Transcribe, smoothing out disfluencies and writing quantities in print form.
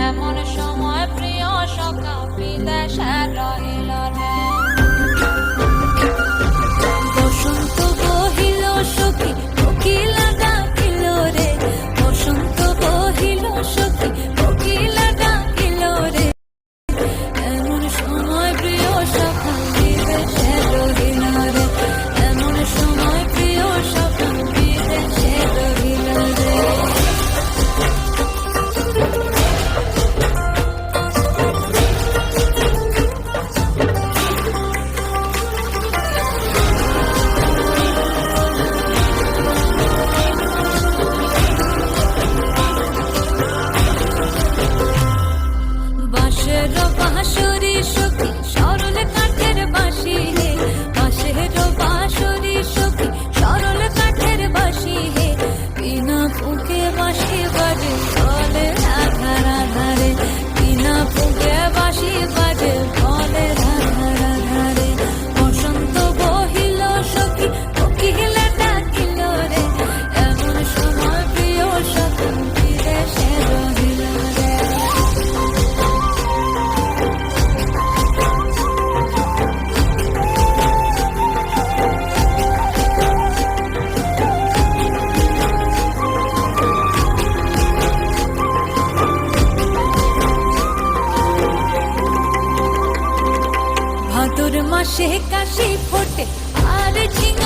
এমন সময় প্রিয় সখা বিদেশে রহিল রে। বসন্ত বহিল সখী কোকিলা ডাকিল রে, বসন্ত বহিল সখী কোকিলা ডাকিল রে। এমন সময় প্রিয় সখা বিদেশে রহিল রে, এমন সময় প্রিয় সখা বিদেশে রহিল রে। বাঁশের বাঁশরি সখী সরল কাঠের বাঁশি হে, বাঁশের বাঁশরি সখী সরল কাঠের বাঁশি হে। বিনা ফুঁকে বাঁশি বাজে বলে রাধা রাধা রে, বিনা ফুঁকে বাঁশি বাজে বলে রাধা রাধা রে। বসন্ত বহিল সখী কোকিলা ডাকিল রে, এমন সময় প্রিয় সখী বিদেশে রহিল রে। ভাদর মাসে কাশি ফোটে আর ঝিঙে